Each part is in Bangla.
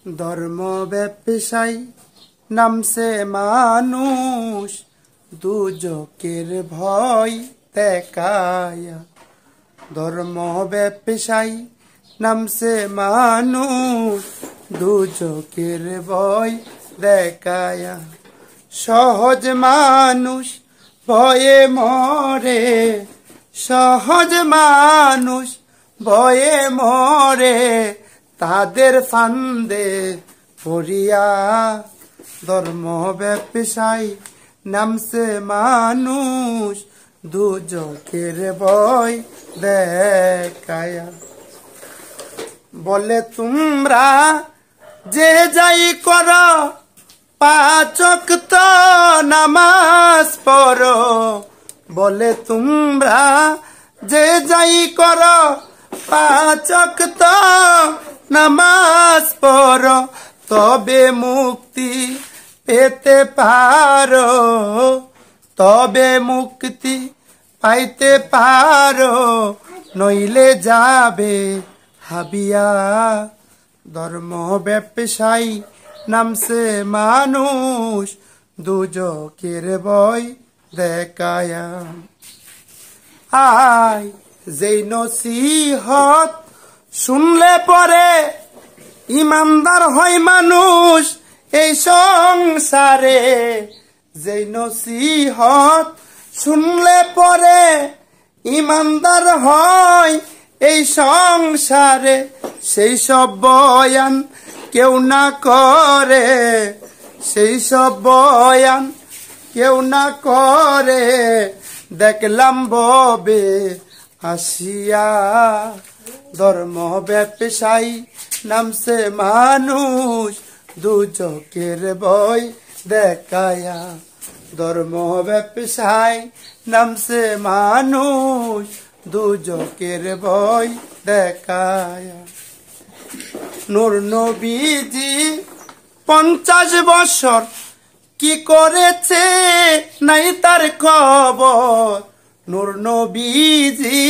ধর্ম ব্যবসায়ী নামছে মানুষ দুজকের ভয় দেখায়া। ধর্ম ব্যবসায়ী নামছে মানুষ দুজকের ভয় দেখায়া। সহজ মানুষ ভয়ে মরে, সহজ মানুষ ভয়ে মরে, তাদের ফান্দে পড়িয়া। ধর্ম ব্যবসায়ী নামছে মানুষ দুজকের ভয় দেখায়া। বলে তোমরা যে যাই কর, পাঁচ ওয়াক্ত নামাজ পড়ো। বলে তোমরা যে যাই কর, পাঁচ ওয়াক্ত নামাজ পড়ো, তবে মুক্তি পেতে পারো, তবে মুক্তি পাইতে পারো, নইলে যাবে হাবিয়া। ধর্ম ব্যবসায়ী নামছে মানুষ দুজকের ভয় দেখায়া। আয় যেই নসিহত শুনলে পরে ইমানদার হয় মানুষ এই সংসারে। যেই নসিহত শুনলে পরে ইমানদার হয় এই সংসারে। সেই সব বয়ান কেউ না করে, সেই সব বয়ান কেউ না করে, দেখলাম ববে আসিয়া। ধর্ম ব্যবসায়ী নামছে মানুষ দুজকের ভয় দেখায়া। ধর্ম ব্যবসায়ী নামছে মানুষ দুজকের ভয় দেখায়া। নূর নবীজি 50 বছর কি করেছে নাই তার খবর। নূর নবীজি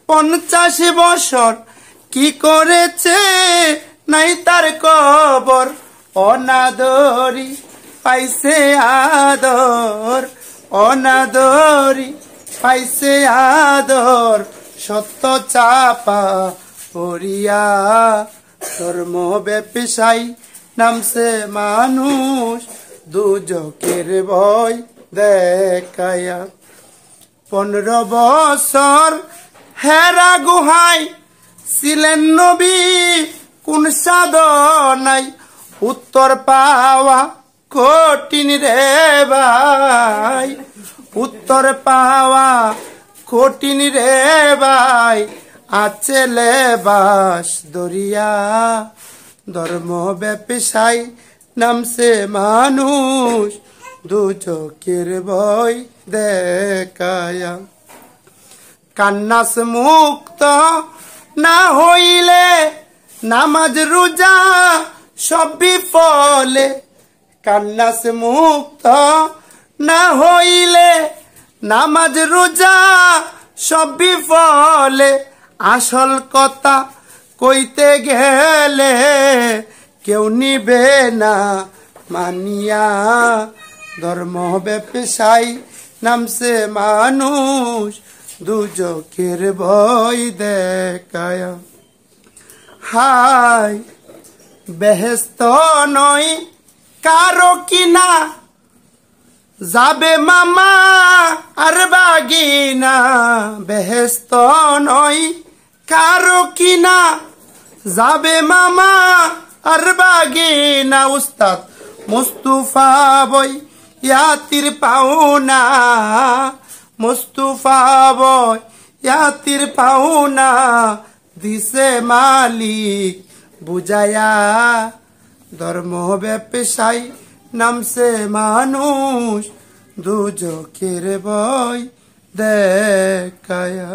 50 বছর কি করেছে নাই তার খবর। অনাদরি পাইছে আদর, অনাদরি পাইছে আদর, সত্য চাপা পড়িয়া। ধর্ম ব্যবসায়ী নামছে মানুষ দুজকের ভয় দেখায়া। 15 বছর হেরা গুহায় ছিলেন নবী কোন সাধনায়। উত্তর পাওয়া কঠিন রে ভাই, উত্তর পাওয়া কঠিন রে ভাই, আছে লেবাস দরিয়া। ধর্ম ব্যবসায়ী নামছে মানুষ দুজকের ভয় দেখায়া। কান্নাস মুক্ত না হইলে নামাজ রোজা সব বিফলে। কান্নাস মুক্ত না হইলে নামাজ রোজা সব বিফলে। আসল কথা কইতে গেলে কেউ নিবে না মানিয়া। ধর্ম ব্যবসায়ী নামছে মানুষ দুজকের ভয় দেখায়া। হায় বেহেস্ত নয় কারো কিনা, যাবে মামা আর বাগিনা। বেহেস্ত নয় কারো কিনা, যাবে মামা আর বাগিনা। উস্তাদ মুস্তাফা বই ইয়াতির পাওনা, মুস্তাফা বই ইয়াতির পাওনা, দিছে মালিক বুঝায়া। ধর্ম ব্যবসায়ী নামছে মানুষ দুজকের ভয় দেখায়া।